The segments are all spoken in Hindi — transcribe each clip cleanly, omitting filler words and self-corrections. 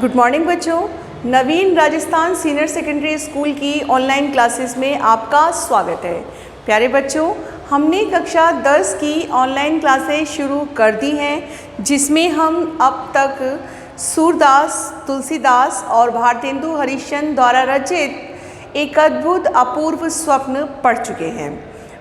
गुड मॉर्निंग बच्चों। नवीन राजस्थान सीनियर सेकेंडरी स्कूल की ऑनलाइन क्लासेस में आपका स्वागत है। प्यारे बच्चों, हमने कक्षा 10 की ऑनलाइन क्लासेस शुरू कर दी हैं, जिसमें हम अब तक सूरदास, तुलसीदास और भारतेंदु हरिश्चंद्र द्वारा रचित एक अद्भुत अपूर्व स्वप्न पढ़ चुके हैं।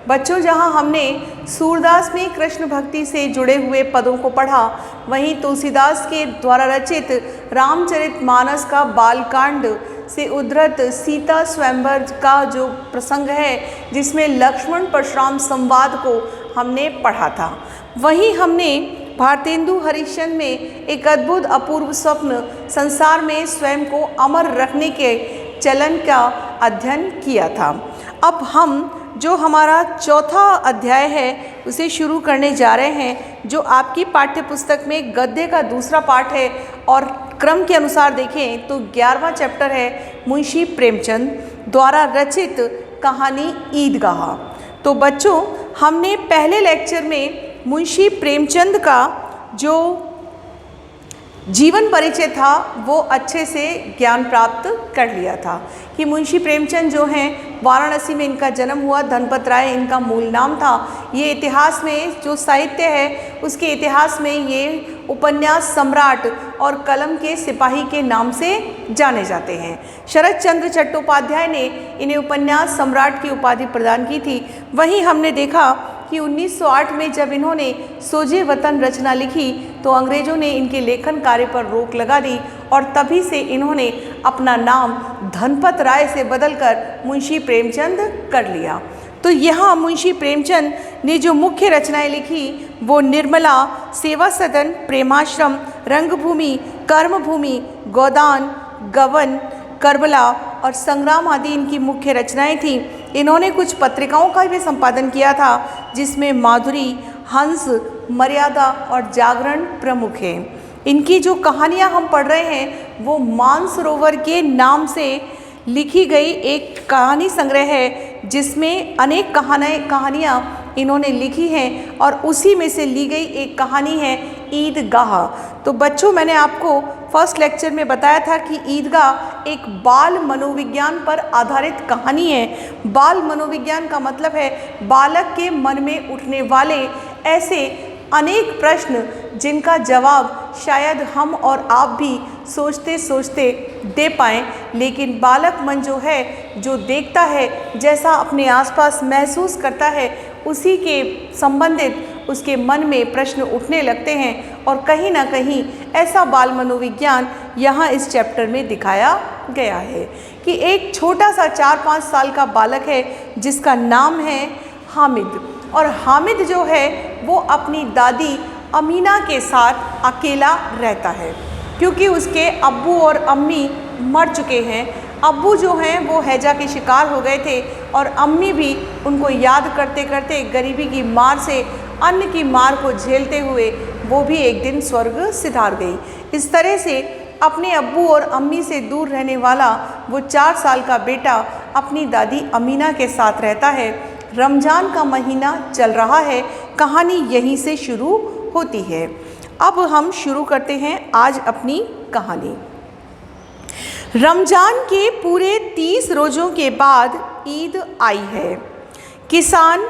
बच्चों, जहां हमने सूरदास में कृष्ण भक्ति से जुड़े हुए पदों को पढ़ा, वहीं तुलसीदास के द्वारा रचित रामचरितमानस का बालकांड से उद्धृत सीता स्वयंवर का जो प्रसंग है, जिसमें लक्ष्मण परशुराम संवाद को हमने पढ़ा था, वहीं हमने भारतेंदु हरिश्चंद्र में एक अद्भुत अपूर्व स्वप्न संसार में स्वयं को अमर रखने के चलन का अध्ययन किया था। अब हम जो हमारा चौथा अध्याय है उसे शुरू करने जा रहे हैं, जो आपकी पाठ्य पुस्तक में गद्य का दूसरा पाठ है और क्रम के अनुसार देखें तो 11वां चैप्टर है मुंशी प्रेमचंद द्वारा रचित कहानी ईदगाह। तो बच्चों, हमने पहले लेक्चर में मुंशी प्रेमचंद का जो जीवन परिचय था वो अच्छे से ज्ञान प्राप्त कर लिया था कि मुंशी प्रेमचंद जो हैं, वाराणसी में इनका जन्म हुआ, धनपत राय इनका मूल नाम था। ये इतिहास में जो साहित्य है उसके इतिहास में ये उपन्यास सम्राट और कलम के सिपाही के नाम से जाने जाते हैं। शरद चंद्र चट्टोपाध्याय ने इन्हें उपन्यास सम्राट की उपाधि प्रदान की थी। वहीं हमने देखा कि 1908 में जब इन्होंने सोजे वतन रचना लिखी तो अंग्रेज़ों ने इनके लेखन कार्य पर रोक लगा दी और तभी से इन्होंने अपना नाम धनपत राय से बदलकर मुंशी प्रेमचंद कर लिया। तो यहाँ मुंशी प्रेमचंद ने जो मुख्य रचनाएं लिखी वो निर्मला, सेवा सदन, प्रेमाश्रम, रंगभूमि, कर्मभूमि, गोदान, गवन, करबला और संग्राम आदि इनकी मुख्य रचनाएं थीं। इन्होंने कुछ पत्रिकाओं का भी संपादन किया था, जिसमें माधुरी, हंस, मर्यादा और जागरण प्रमुख हैं। इनकी जो कहानियां हम पढ़ रहे हैं वो मानसरोवर के नाम से लिखी गई एक कहानी संग्रह है, जिसमें अनेक कहानियाँ इन्होंने लिखी हैं और उसी में से ली गई एक कहानी है ईदगाह। तो बच्चों, मैंने आपको फर्स्ट लेक्चर में बताया था कि ईदगाह एक बाल मनोविज्ञान पर आधारित कहानी है। बाल मनोविज्ञान का मतलब है बालक के मन में उठने वाले ऐसे अनेक प्रश्न जिनका जवाब शायद हम और आप भी सोचते सोचते दे पाएँ, लेकिन बालक मन जो है, जो देखता है, जैसा अपने आसपास महसूस करता है, उसी के संबंधित उसके मन में प्रश्न उठने लगते हैं। और कहीं ना कहीं ऐसा बाल मनोविज्ञान यहाँ इस चैप्टर में दिखाया गया है कि एक छोटा सा 4-5 साल का बालक है जिसका नाम है हामिद, और हामिद जो है वो अपनी दादी अमीना के साथ अकेला रहता है, क्योंकि उसके अब्बू और अम्मी मर चुके हैं। अब्बू जो हैं वो हैजा के शिकार हो गए थे और अम्मी भी उनको याद करते करते गरीबी की मार से, अन्न की मार को झेलते हुए वो भी एक दिन स्वर्ग सिधार गई। इस तरह से अपने अब्बू और अम्मी से दूर रहने वाला वो 4 साल का बेटा अपनी दादी अमीना के साथ रहता है। रमज़ान का महीना चल रहा है। कहानी यहीं से शुरू होती है। अब हम शुरू करते हैं आज अपनी कहानी। रमज़ान के पूरे 30 रोज़ों के बाद ईद आई है। किसान,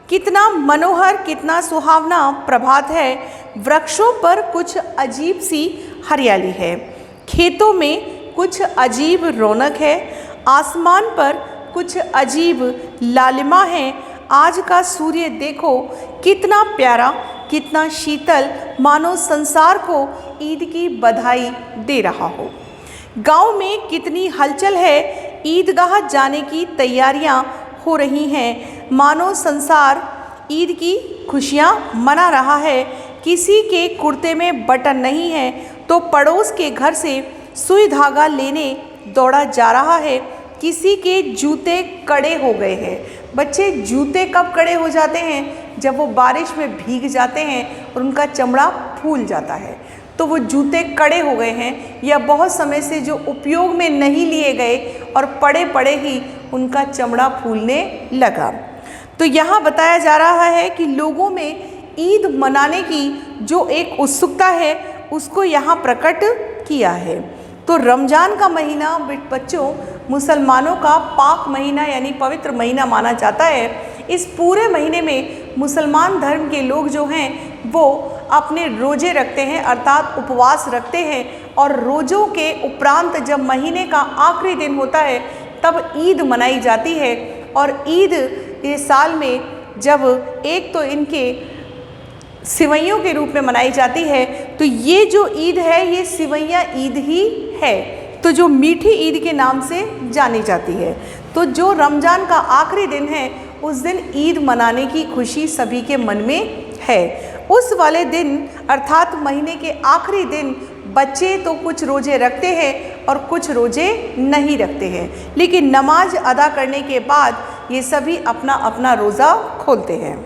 कितना मनोहर, कितना सुहावना प्रभात है। वृक्षों पर कुछ अजीब सी हरियाली है, खेतों में कुछ अजीब रौनक है, आसमान पर कुछ अजीब लालिमा है। आज का सूर्य देखो कितना प्यारा, कितना शीतल, मानो संसार को ईद की बधाई दे रहा हो। गांव में कितनी हलचल है। ईदगाह जाने की तैयारियां हो रही हैं, मानो संसार ईद की खुशियां मना रहा है। किसी के कुर्ते में बटन नहीं है तो पड़ोस के घर से सुई धागा लेने दौड़ा जा रहा है। किसी के जूते कड़े हो गए हैं। बच्चे, जूते कब कड़े हो जाते हैं? जब वो बारिश में भीग जाते हैं और उनका चमड़ा फूल जाता है, तो वो जूते कड़े हो गए हैं, या बहुत समय से जो उपयोग में नहीं लिए गए और पड़े पड़े ही उनका चमड़ा फूलने लगा। तो यहाँ बताया जा रहा है कि लोगों में ईद मनाने की जो एक उत्सुकता है उसको यहाँ प्रकट किया है। तो रमज़ान का महीना बच्चों मुसलमानों का पाक महीना यानी पवित्र महीना माना जाता है। इस पूरे महीने में मुसलमान धर्म के लोग जो हैं वो अपने रोज़े रखते हैं अर्थात उपवास रखते हैं, और रोज़ों के उपरांत जब महीने का आखिरी दिन होता है तब ईद मनाई जाती है। और ईद ये साल में जब एक तो इनके सिवैयों के रूप में मनाई जाती है, तो ये जो ईद है ये सिवैया ईद ही है, तो जो मीठी ईद के नाम से जानी जाती है। तो जो रमज़ान का आखिरी दिन है उस दिन ईद मनाने की खुशी सभी के मन में है। उस वाले दिन अर्थात महीने के आखिरी दिन बच्चे तो कुछ रोज़े रखते हैं और कुछ रोज़े नहीं रखते हैं, लेकिन नमाज अदा करने के बाद ये सभी अपना अपना रोज़ा खोलते हैं।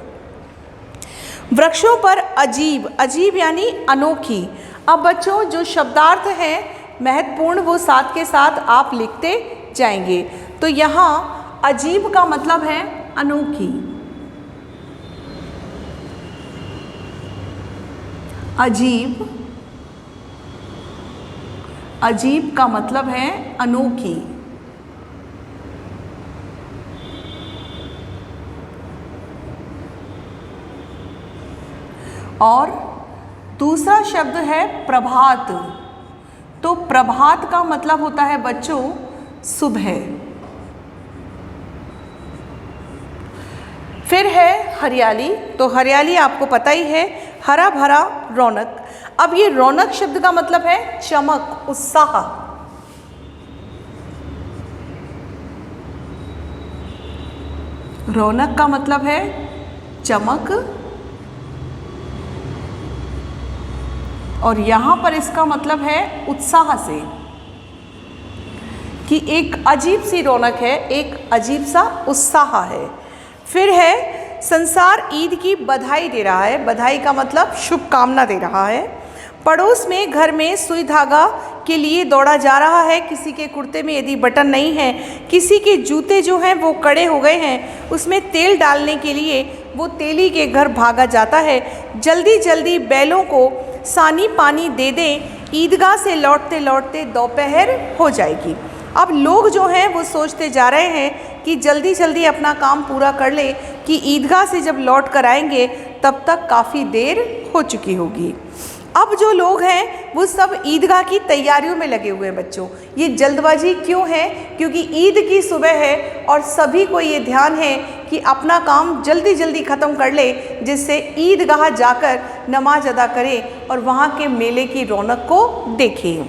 वृक्षों पर अजीब, अजीब यानी अनोखी। अब बच्चों जो शब्दार्थ हैं महत्वपूर्ण वो साथ के साथ आप लिखते जाएंगे। तो यहाँ अजीब का मतलब है अनोखी, अजीब, अजीब का मतलब है अनोखी। और दूसरा शब्द है प्रभात। तो प्रभात का मतलब होता है बच्चों सुबह। फिर है हरियाली। तो हरियाली आपको पता ही है, हरा भरा रौनक। अब ये रौनक शब्द का मतलब है चमक, उत्साह। रौनक का मतलब है चमक, और यहाँ पर इसका मतलब है उत्साह से, कि एक अजीब सी रौनक है, एक अजीब सा उत्साह है। फिर है संसार ईद की बधाई दे रहा है। बधाई का मतलब शुभकामना दे रहा है। पड़ोस में घर में सुई धागा के लिए दौड़ा जा रहा है। किसी के कुर्ते में यदि बटन नहीं है, किसी के जूते जो हैं वो कड़े हो गए हैं, उसमें तेल डालने के लिए वो तेली के घर भागा जाता है। जल्दी जल्दी बैलों को सानी पानी दे दें, ईदगाह से लौटते लौटते दोपहर हो जाएगी। अब लोग जो हैं वो सोचते जा रहे हैं कि जल्दी जल्दी अपना काम पूरा कर ले कि ईदगाह से जब लौट कर आएंगे तब तक काफ़ी देर हो चुकी होगी। अब जो लोग हैं वो सब ईदगाह की तैयारियों में लगे हुए हैं बच्चों। ये जल्दबाजी क्यों है? क्योंकि ईद की सुबह है और सभी को ये ध्यान है कि अपना काम जल्दी जल्दी ख़त्म कर ले, जिससे ईदगाह जाकर नमाज अदा करें और वहाँ के मेले की रौनक को देखें।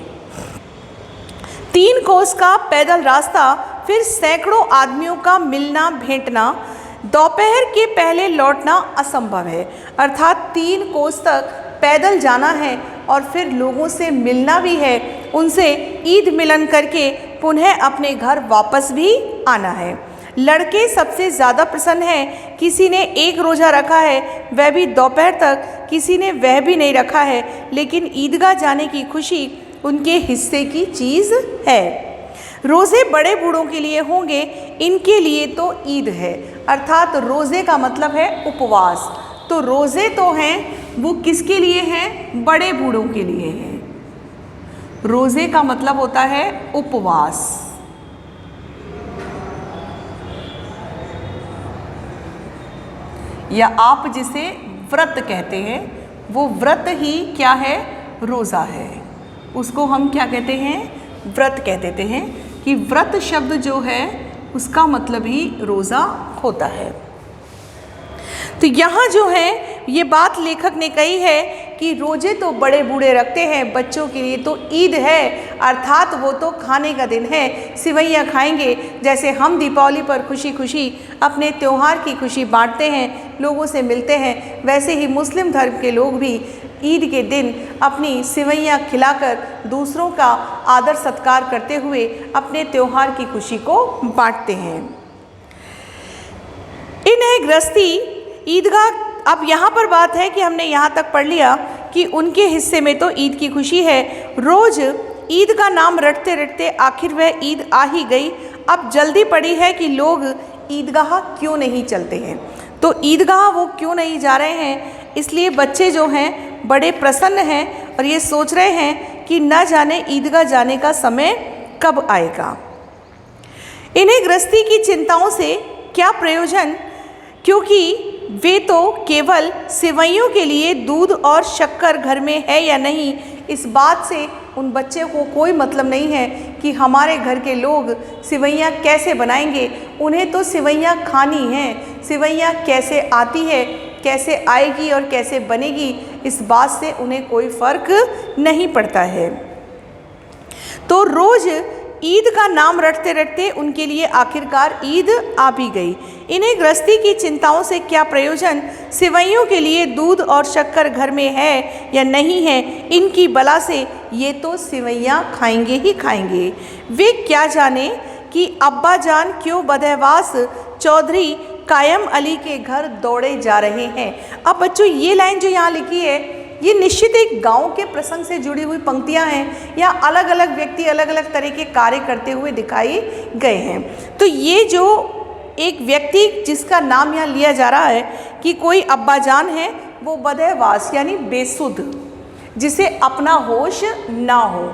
3 कोस का पैदल रास्ता, फिर सैकड़ों आदमियों का मिलना भेंटना, दोपहर के पहले लौटना असंभव है। अर्थात 3 कोस तक पैदल जाना है और फिर लोगों से मिलना भी है, उनसे ईद मिलन करके पुनः अपने घर वापस भी आना है। लड़के सबसे ज़्यादा प्रसन्न हैं। किसी ने 1 रोज़ा रखा है, वह भी दोपहर तक, किसी ने वह भी नहीं रखा है, लेकिन ईदगाह जाने की खुशी उनके हिस्से की चीज़ है। रोज़े बड़े बूढ़ों के लिए होंगे, इनके लिए तो ईद है। अर्थात रोज़े का मतलब है उपवास। तो रोज़े तो हैं वो किसके लिए हैं? बड़े बूढ़ों के लिए हैं। रोज़े का मतलब होता है उपवास। या आप जिसे व्रत कहते हैं, वो व्रत ही क्या है? रोज़ा है। उसको हम क्या कहते हैं? व्रत कह देते हैं कि व्रत शब्द जो है उसका मतलब ही रोज़ा होता है। तो यहाँ जो है ये बात लेखक ने कही है कि रोज़े तो बड़े बूढ़े रखते हैं, बच्चों के लिए तो ईद है, अर्थात वो तो खाने का दिन है, सिवैयाँ खाएंगे। जैसे हम दीपावली पर खुशी खुशी अपने त्यौहार की खुशी बांटते हैं, लोगों से मिलते हैं, वैसे ही मुस्लिम धर्म के लोग भी ईद के दिन अपनी सिवैयाँ खिलाकर दूसरों का आदर सत्कार करते हुए अपने त्यौहार की खुशी को बांटते हैं। इन्हें गृहस्थी ईदगाह, अब यहाँ पर बात है कि हमने यहाँ तक पढ़ लिया कि उनके हिस्से में तो ईद की खुशी है। रोज़ ईद का नाम रटते रटते आखिर वह ईद आ ही गई। अब जल्दी पड़ी है कि लोग ईदगाह क्यों नहीं चलते हैं। तो ईदगाह वो क्यों नहीं जा रहे हैं? इसलिए बच्चे जो हैं बड़े प्रसन्न हैं और ये सोच रहे हैं कि न जाने ईदगाह जाने का समय कब आएगा। इन्हें गृहस्थी की चिंताओं से क्या प्रयोजन, क्योंकि वे तो केवल सिवैयों के लिए दूध और शक्कर घर में है या नहीं, इस बात से उन बच्चे को कोई मतलब नहीं है कि हमारे घर के लोग सिवैयाँ कैसे बनाएंगे। उन्हें तो सिवैयाँ खानी हैं, सिवैयाँ कैसे आती है, कैसे आएगी और कैसे बनेगी, इस बात से उन्हें कोई फ़र्क नहीं पड़ता है। तो रोज़ ईद का नाम रटते रटते उनके लिए आखिरकार ईद आ भी गई। इन्हें गृहस्थी की चिंताओं से क्या प्रयोजन, सिवैयों के लिए दूध और शक्कर घर में है या नहीं है, इनकी बला से ये तो सिवैयाँ खाएंगे ही खाएंगे। वे क्या जाने कि अब्बा जान क्यों बदहवास चौधरी कायम अली के घर दौड़े जा रहे हैं। अब बच्चों ये लाइन जो यहाँ लिखी है, ये निश्चित एक गांव के प्रसंग से जुड़ी हुई पंक्तियां हैं या अलग अलग व्यक्ति अलग अलग तरह के कार्य करते हुए दिखाई गए हैं। तो ये जो एक व्यक्ति जिसका नाम यहाँ लिया जा रहा है कि कोई अब्बाजान है, वो बदहवास यानी बेसुध, जिसे अपना होश ना हो।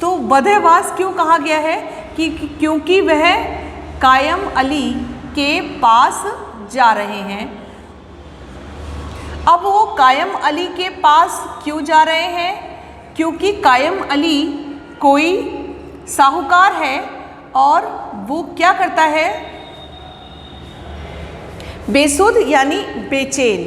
तो बदहवास क्यों कहा गया है कि क्योंकि वह कायम अली के पास जा रहे हैं। अब वो कायम अली के पास क्यों जा रहे हैं, क्योंकि कायम अली कोई साहूकार है और वो क्या करता है, बेसुध यानी बेचैन।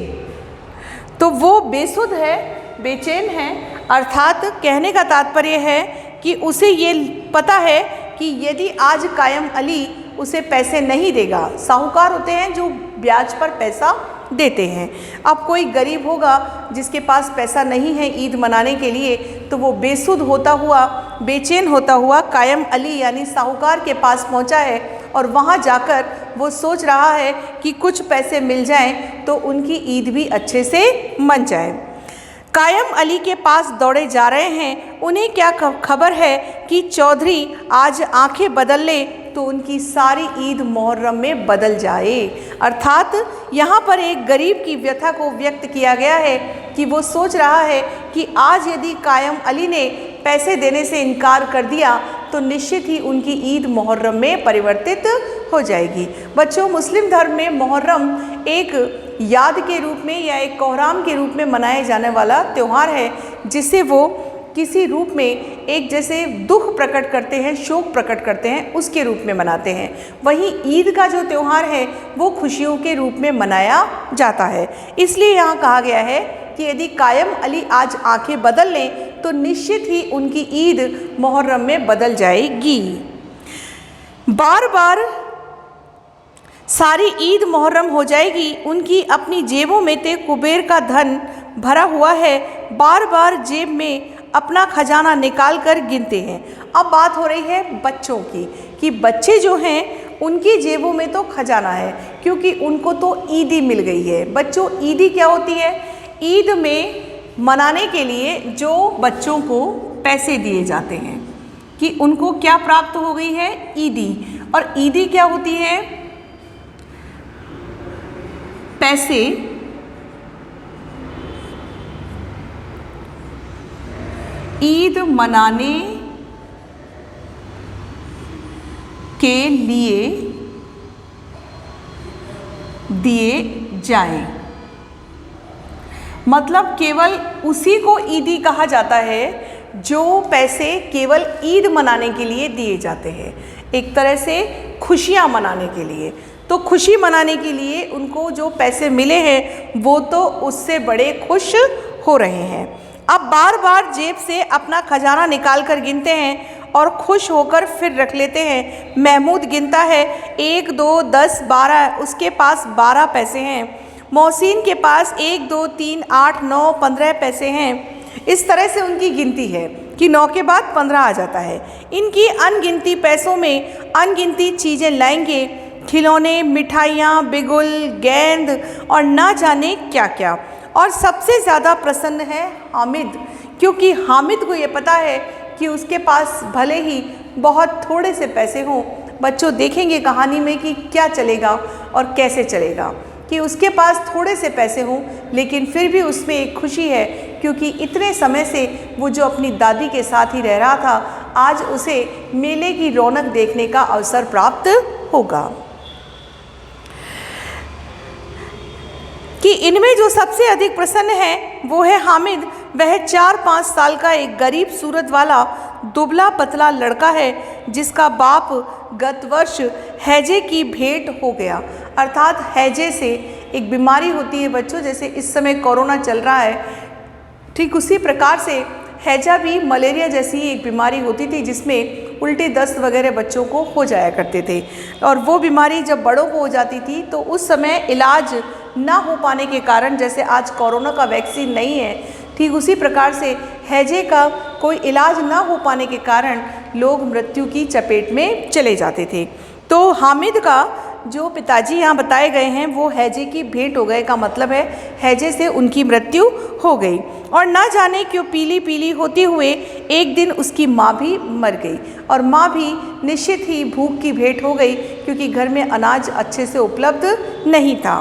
तो वो बेसुध है, बेचैन है, अर्थात कहने का तात्पर्य है कि उसे ये पता है कि यदि आज कायम अली उसे पैसे नहीं देगा, साहूकार होते हैं जो ब्याज पर पैसा देते हैं। अब कोई गरीब होगा जिसके पास पैसा नहीं है ईद मनाने के लिए, तो वो बेसुध होता हुआ, बेचैन होता हुआ कायम अली यानी साहूकार के पास पहुंचा है और वहां जाकर वो सोच रहा है कि कुछ पैसे मिल जाएं तो उनकी ईद भी अच्छे से मन जाए। कायम अली के पास दौड़े जा रहे हैं। उन्हें क्या खबर है कि चौधरी आज आंखें बदल ले तो उनकी सारी ईद मुहर्रम में बदल जाए। अर्थात यहाँ पर एक गरीब की व्यथा को व्यक्त किया गया है कि वो सोच रहा है कि आज यदि कायम अली ने पैसे देने से इनकार कर दिया तो निश्चित ही उनकी ईद मुहर्रम में परिवर्तित हो जाएगी। बच्चों, मुस्लिम धर्म में मुहर्रम एक याद के रूप में या एक कोहराम के रूप में मनाए जाने वाला त्यौहार है, जिसे वो किसी रूप में एक जैसे दुख प्रकट करते हैं, शोक प्रकट करते हैं, उसके रूप में मनाते हैं। वहीं ईद का जो त्यौहार है वो खुशियों के रूप में मनाया जाता है। इसलिए यहाँ कहा गया है कि यदि कायम अली आज आंखें बदल लें तो निश्चित ही उनकी ईद मुहर्रम में बदल जाएगी। बार बार सारी ईद मुहर्रम हो जाएगी। उनकी अपनी जेबों में ते कुबेर का धन भरा हुआ है, बार बार जेब में अपना खजाना निकाल कर गिनते हैं। अब बात हो रही है बच्चों की कि बच्चे जो हैं उनकी जेबों में तो खजाना है, क्योंकि उनको तो ईदी मिल गई है। बच्चों, ईदी क्या होती है? ईद में मनाने के लिए जो बच्चों को पैसे दिए जाते हैं कि उनको क्या प्राप्त हो गई है? ईदी। और ईदी क्या होती है? पैसे ईद मनाने के लिए दिए जाएं। मतलब केवल उसी को ईदी कहा जाता है जो पैसे केवल ईद मनाने के लिए दिए जाते हैं, एक तरह से खुशियां मनाने के लिए। तो खुशी मनाने के लिए उनको जो पैसे मिले हैं वो तो उससे बड़े खुश हो रहे हैं। अब बार बार जेब से अपना खजाना निकाल कर गिनते हैं और खुश होकर फिर रख लेते हैं। महमूद गिनता है 1 2 10 12, उसके पास 12 पैसे हैं। मोहसिन के पास 1 2 3 8 9 15 पैसे हैं। इस तरह से उनकी गिनती है कि 9 के बाद 15 आ जाता है। इनकी अनगिनती पैसों में अनगिनती चीज़ें लाएंगे, खिलौने, मिठाइयाँ, बिगुल, गेंद और ना जाने क्या क्या। और सबसे ज़्यादा प्रसन्न है हामिद, क्योंकि हामिद को ये पता है कि उसके पास भले ही बहुत थोड़े से पैसे हों, बच्चों देखेंगे कहानी में कि क्या चलेगा और कैसे चलेगा, कि उसके पास थोड़े से पैसे हों लेकिन फिर भी उसमें एक खुशी है क्योंकि इतने समय से वो जो अपनी दादी के साथ ही रह रहा था, आज उसे मेले की रौनक देखने का अवसर प्राप्त होगा। कि इनमें जो सबसे अधिक प्रसन्न है वो है हामिद। वह 4-5 साल का एक गरीब सूरत वाला दुबला पतला लड़का है जिसका बाप गत वर्ष हैजे की भेंट हो गया। अर्थात हैजे से एक बीमारी होती है बच्चों, जैसे इस समय कोरोना चल रहा है, ठीक उसी प्रकार से हैजा भी मलेरिया जैसी एक बीमारी होती थी जिसमें उल्टी दस्त वगैरह बच्चों को हो जाया करते थे। और वो बीमारी जब बड़ों को हो जाती थी तो उस समय इलाज ना हो पाने के कारण, जैसे आज कोरोना का वैक्सीन नहीं है, ठीक उसी प्रकार से हैजे का कोई इलाज ना हो पाने के कारण लोग मृत्यु की चपेट में चले जाते थे। तो हामिद का जो पिताजी यहाँ बताए गए हैं वो हैजे की भेंट हो गए का मतलब है हैजे से उनकी मृत्यु हो गई। और ना जाने क्यों पीली पीली होते हुए एक दिन उसकी माँ भी मर गई और माँ भी निश्चित ही भूख की भेंट हो गई क्योंकि घर में अनाज अच्छे से उपलब्ध नहीं था।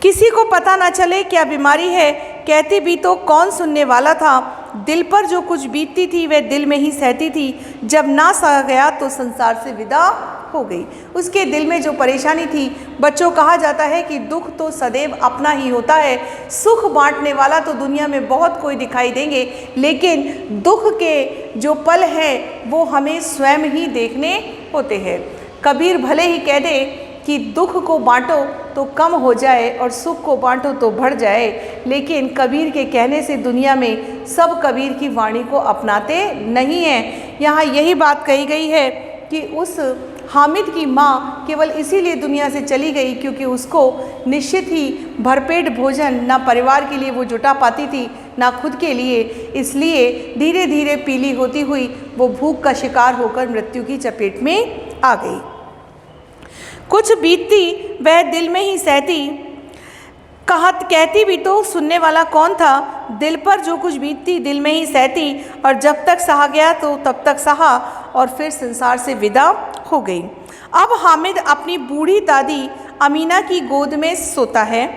किसी को पता ना चले क्या बीमारी है, कहती भी तो कौन सुनने वाला था। दिल पर जो कुछ बीतती थी वह दिल में ही सहती थी। जब ना सह गया तो संसार से विदा हो गई। उसके दिल में जो परेशानी थी, बच्चों कहा जाता है कि दुख तो सदैव अपना ही होता है, सुख बांटने वाला तो दुनिया में बहुत कोई दिखाई देंगे, लेकिन दुख के जो पल हैं वो हमें स्वयं ही देखने होते हैं। कबीर भले ही कह दे कि दुख को बांटो तो कम हो जाए और सुख को बांटो तो बढ़ जाए, लेकिन कबीर के कहने से दुनिया में सब कबीर की वाणी को अपनाते नहीं हैं। यहाँ यही बात कही गई है कि उस हामिद की माँ केवल इसीलिए दुनिया से चली गई क्योंकि उसको निश्चित ही भरपेट भोजन ना परिवार के लिए वो जुटा पाती थी ना खुद के लिए, इसलिए धीरे धीरे पीली होती हुई वो भूख का शिकार होकर मृत्यु की चपेट में आ गई। कुछ बीतती वह दिल में ही सहती, कहती भी तो सुनने वाला कौन था। दिल पर जो कुछ बीतती दिल में ही सहती और जब तक सहा गया तो तब तक सहा और फिर संसार से विदा हो गई। अब हामिद अपनी बूढ़ी दादी अमीना की गोद में सोता है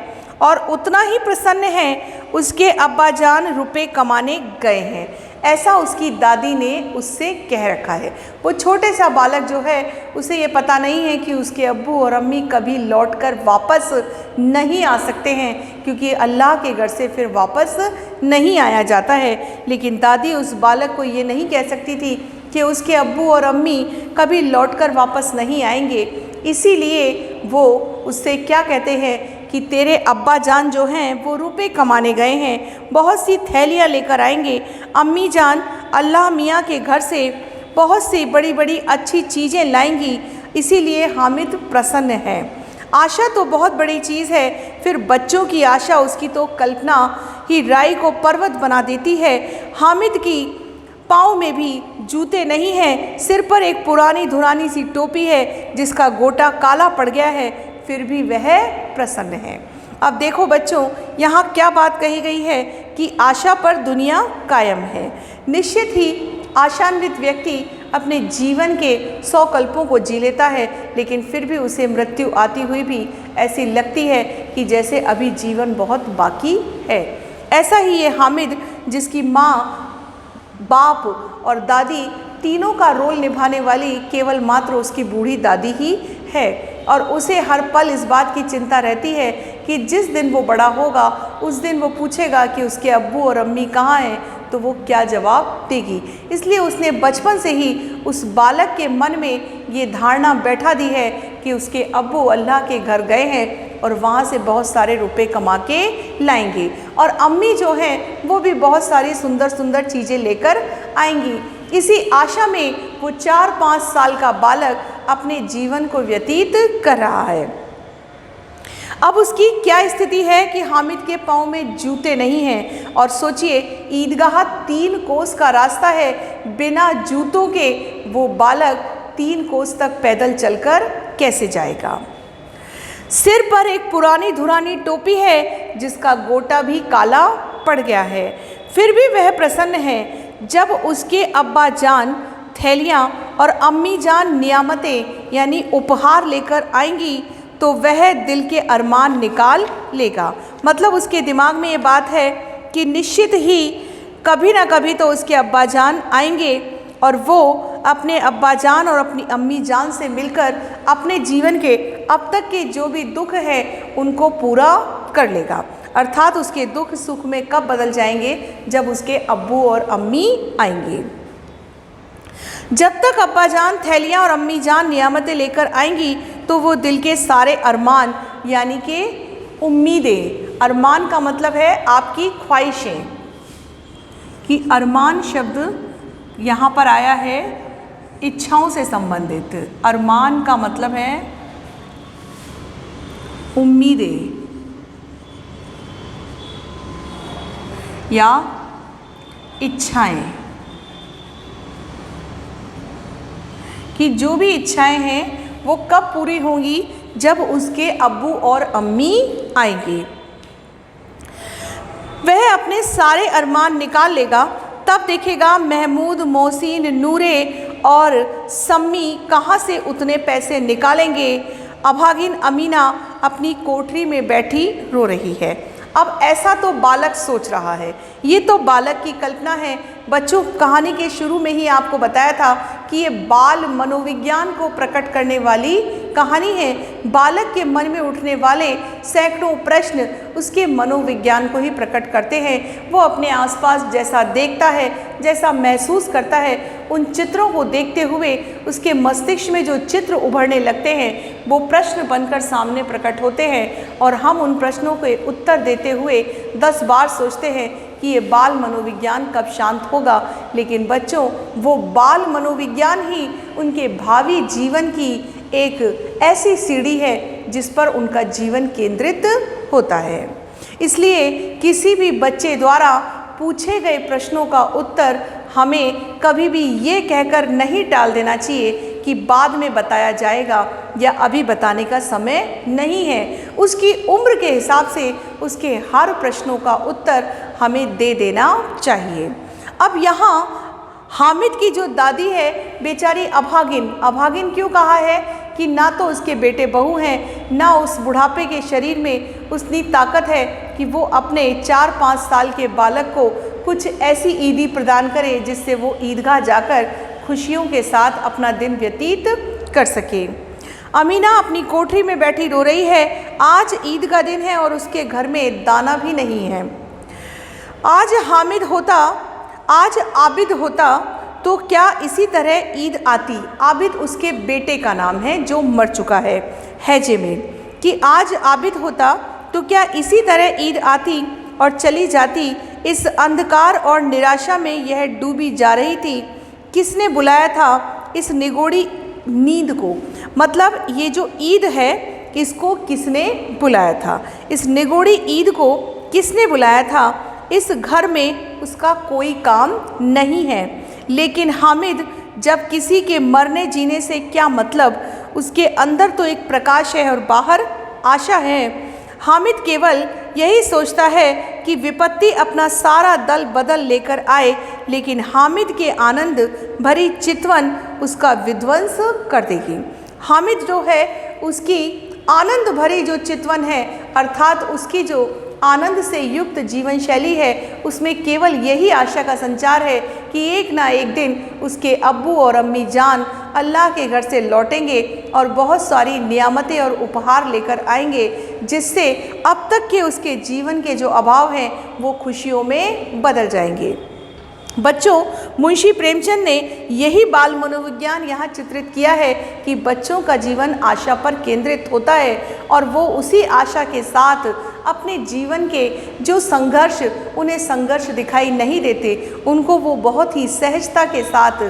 और उतना ही प्रसन्न है। उसके अब्बा जान रुपए कमाने गए हैं, ऐसा उसकी दादी ने उससे कह रखा है। वो छोटे सा बालक जो है उसे ये पता नहीं है कि उसके अब्बू और अम्मी कभी लौटकर वापस नहीं आ सकते हैं, क्योंकि अल्लाह के घर से फिर वापस नहीं आया जाता है। लेकिन दादी उस बालक को ये नहीं कह सकती थी कि उसके अब्बू और अम्मी कभी लौटकर वापस नहीं आएंगे, इसीलिए वो उससे क्या कहते हैं कि तेरे अब्बा जान जो हैं वो रुपए कमाने गए हैं, बहुत सी थैलियाँ लेकर आएंगे। अम्मी जान अल्लाह मियाँ के घर से बहुत सी बड़ी बड़ी अच्छी चीज़ें लाएंगी, इसीलिए हामिद प्रसन्न है। आशा तो बहुत बड़ी चीज़ है, फिर बच्चों की आशा उसकी तो कल्पना ही राई को पर्वत बना देती है। हामिद की पाँव में भी जूते नहीं हैं, सिर पर एक पुरानी धुरानी सी टोपी है जिसका गोटा काला पड़ गया है, फिर भी वह प्रसन्न है। अब देखो बच्चों, यहाँ क्या बात कही गई है कि आशा पर दुनिया कायम है। निश्चित ही आशान्वित व्यक्ति अपने जीवन के 100 कल्पों को जी लेता है, लेकिन फिर भी उसे मृत्यु आती हुई भी ऐसी लगती है कि जैसे अभी जीवन बहुत बाकी है। ऐसा ही ये हामिद, जिसकी माँ, बाप और दादी तीनों का रोल निभाने वाली केवल मात्र उसकी बूढ़ी दादी ही है, और उसे हर पल इस बात की चिंता रहती है कि जिस दिन वो बड़ा होगा उस दिन वो पूछेगा कि उसके अब्बू और अम्मी कहाँ हैं, तो वो क्या जवाब देगी। इसलिए उसने बचपन से ही उस बालक के मन में ये धारणा बैठा दी है कि उसके अब्बू अल्लाह के घर गए हैं और वहाँ से बहुत सारे रुपए कमा के लाएंगे, और अम्मी जो हैं वो भी बहुत सारी सुंदर सुंदर चीज़ें लेकर आएंगी। इसी आशा में वो 4-5 साल का बालक अपने जीवन को व्यतीत कर रहा है। अब उसकी क्या स्थिति है कि हामिद के पाँव में जूते नहीं हैं, और सोचिए ईदगाह 3 कोस का रास्ता है, बिना जूतों के वो बालक 3 कोस तक पैदल चलकर कैसे जाएगा। सिर पर एक पुरानी धुरानी टोपी है जिसका गोटा भी काला पड़ गया है, फिर भी वह प्रसन्न है। जब उसके अब्बा जान थैलियाँ और अम्मी जान नियामतें यानी उपहार लेकर आएंगी तो वह दिल के अरमान निकाल लेगा। मतलब उसके दिमाग में ये बात है कि निश्चित ही कभी ना कभी तो उसके अब्बाजान आएंगे और वो अपने अब्बाजान और अपनी अम्मी जान से मिलकर अपने जीवन के अब तक के जो भी दुख है उनको पूरा कर लेगा। अर्थात उसके दुख सुख में कब बदल जाएंगे, जब उसके अब्बू और अम्मी आएंगे। जब तक अब्बाजान थैलियाँ और अम्मी जान नियामतें लेकर आएंगी तो वो दिल के सारे अरमान यानी कि उम्मीदें, अरमान का मतलब है आपकी ख्वाहिशें, कि अरमान शब्द यहाँ पर आया है इच्छाओं से संबंधित। अरमान का मतलब है उम्मीदें या इच्छाएं, कि जो भी इच्छाएं हैं वो कब पूरी होंगी, जब उसके अब्बू और अम्मी आएंगे। वह अपने सारे अरमान निकाल लेगा, तब देखेगा महमूद, मोहसिन, नूरे और सम्मी कहाँ से उतने पैसे निकालेंगे। अभागिन अमीना अपनी कोठरी में बैठी रो रही है। अब ऐसा तो बालक सोच रहा है, ये तो बालक की कल्पना है। बच्चों, कहानी के शुरू में ही आपको बताया था कि ये बाल मनोविज्ञान को प्रकट करने वाली कहानी है। बालक के मन में उठने वाले सैकड़ों प्रश्न उसके मनोविज्ञान को ही प्रकट करते हैं। वो अपने आसपास जैसा देखता है, जैसा महसूस करता है, उन चित्रों को देखते हुए उसके मस्तिष्क में जो चित्र उभरने लगते हैं वो प्रश्न बनकर सामने प्रकट होते हैं और हम उन प्रश्नों के उत्तर देते हुए 10 बार सोचते हैं कि ये बाल मनोविज्ञान कब शांत होगा। लेकिन बच्चों, वो बाल मनोविज्ञान ही उनके भावी जीवन की एक ऐसी सीढ़ी है जिस पर उनका जीवन केंद्रित होता है। इसलिए किसी भी बच्चे द्वारा पूछे गए प्रश्नों का उत्तर हमें कभी भी ये कहकर नहीं टाल देना चाहिए कि बाद में बताया जाएगा या अभी बताने का समय नहीं है। उसकी उम्र के हिसाब से उसके हर प्रश्नों का उत्तर हमें दे देना चाहिए। अब यहाँ हामिद की जो दादी है बेचारी अभागिन, अभागिन क्यों कहा है कि ना तो उसके बेटे बहू हैं, ना उस बुढ़ापे के शरीर में उतनी ताकत है कि वो अपने 4-5 साल के बालक को कुछ ऐसी ईदी प्रदान करे जिससे वो ईदगाह जाकर खुशियों के साथ अपना दिन व्यतीत कर सके। अमीना अपनी कोठरी में बैठी रो रही है। आज ईद का दिन है और उसके घर में दाना भी नहीं है। आज आबिद होता तो क्या इसी तरह ईद आती। आबिद उसके बेटे का नाम है जो मर चुका है हैजे में, कि आज आबिद होता तो क्या इसी तरह ईद आती और चली जाती। इस अंधकार और निराशा में यह डूबी जा रही थी। किसने बुलाया था इस निगोड़ी नींद को, मतलब ये जो ईद है इसको किसने बुलाया था, इस निगोड़ी ईद को किसने बुलाया था। इस घर में उसका कोई काम नहीं है। लेकिन हामिद, जब किसी के मरने जीने से क्या मतलब, उसके अंदर तो एक प्रकाश है और बाहर आशा है। हामिद केवल यही सोचता है कि विपत्ति अपना सारा दल बदल लेकर आए, लेकिन हामिद के आनंद भरी चितवन उसका विध्वंस कर देगी। हामिद जो है उसकी आनंद भरी जो चितवन है, अर्थात उसकी जो आनंद से युक्त जीवन शैली है, उसमें केवल यही आशा का संचार है कि एक ना एक दिन उसके अब्बू और अम्मी जान अल्लाह के घर से लौटेंगे और बहुत सारी नियामतें और उपहार लेकर आएंगे, जिससे अब तक के उसके जीवन के जो अभाव हैं वो खुशियों में बदल जाएंगे। बच्चों, मुंशी प्रेमचंद ने यही बाल मनोविज्ञान यहाँ चित्रित किया है कि बच्चों का जीवन आशा पर केंद्रित होता है और वो उसी आशा के साथ अपने जीवन के जो संघर्ष, उन्हें संघर्ष दिखाई नहीं देते, उनको वो बहुत ही सहजता के साथ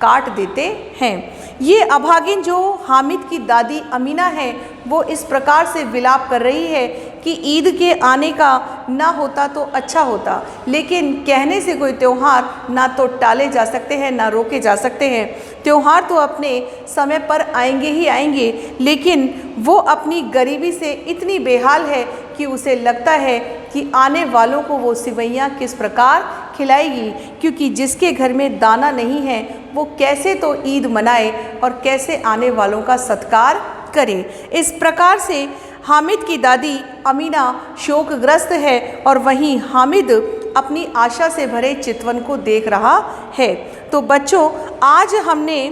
काट देते हैं। ये अभागिन जो हामिद की दादी अमीना है वो इस प्रकार से विलाप कर रही है कि ईद के आने का ना होता तो अच्छा होता, लेकिन कहने से कोई त्यौहार ना तो टाले जा सकते हैं ना रोके जा सकते हैं। त्यौहार तो अपने समय पर आएंगे ही आएंगे, लेकिन वो अपनी गरीबी से इतनी बेहाल है कि उसे लगता है कि आने वालों को वो सिवैयाँ किस प्रकार खिलाएगी, क्योंकि जिसके घर में दाना नहीं है वो कैसे तो ईद मनाए और कैसे आने वालों का सत्कार करे। इस प्रकार से हामिद की दादी अमीना शोकग्रस्त है और वहीं हामिद अपनी आशा से भरे चितवन को देख रहा है। तो बच्चों, आज हमने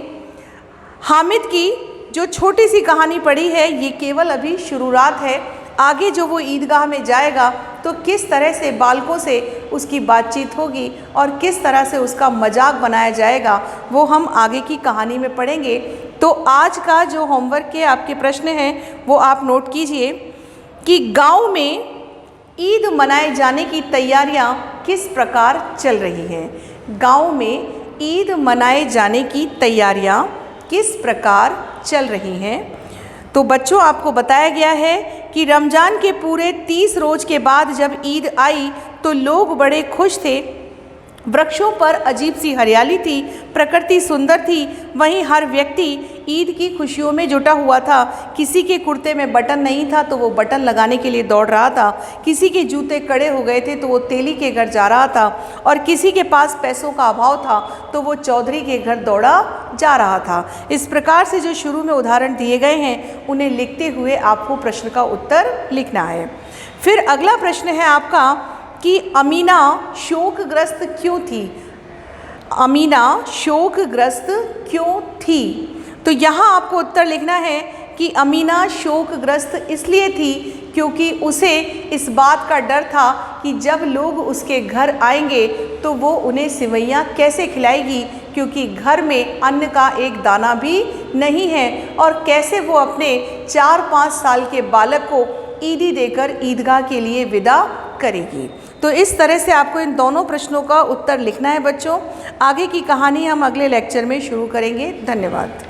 हामिद की जो छोटी सी कहानी पढ़ी है, ये केवल अभी शुरुआत है। आगे जो वो ईदगाह में जाएगा तो किस तरह से बालकों से उसकी बातचीत होगी और किस तरह से उसका मजाक बनाया जाएगा, वो हम आगे की कहानी में पढ़ेंगे। तो आज का जो होमवर्क के आपके प्रश्न हैं वो आप नोट कीजिए कि गांव में ईद मनाए जाने की तैयारियां किस प्रकार चल रही हैं। गांव में ईद मनाए जाने की तैयारियां किस प्रकार चल रही हैं। तो बच्चों, आपको बताया गया है कि रमज़ान के पूरे 30 रोज़ के बाद जब ईद आई तो लोग बड़े खुश थे। वृक्षों पर अजीब सी हरियाली थी, प्रकृति सुंदर थी। वहीं हर व्यक्ति ईद की खुशियों में जुटा हुआ था। किसी के कुर्ते में बटन नहीं था तो वो बटन लगाने के लिए दौड़ रहा था, किसी के जूते कड़े हो गए थे तो वो तेली के घर जा रहा था, और किसी के पास पैसों का अभाव था तो वो चौधरी के घर दौड़ा जा रहा था। इस प्रकार से जो शुरू में उदाहरण दिए गए हैं उन्हें लिखते हुए आपको प्रश्न का उत्तर लिखना है। फिर अगला प्रश्न है आपका कि अमीना शोकग्रस्त क्यों थी। अमीना शोकग्रस्त क्यों थी। तो यहाँ आपको उत्तर लिखना है कि अमीना शोकग्रस्त इसलिए थी क्योंकि उसे इस बात का डर था कि जब लोग उसके घर आएंगे तो वो उन्हें सिवैयाँ कैसे खिलाएगी, क्योंकि घर में अन्न का एक दाना भी नहीं है, और कैसे वो अपने 4-5 साल के बालक को ईदी देकर ईदगाह के लिए विदा करेगी। तो इस तरह से आपको इन दोनों प्रश्नों का उत्तर लिखना है बच्चों। आगे की कहानी हम अगले लेक्चर में शुरू करेंगे। धन्यवाद।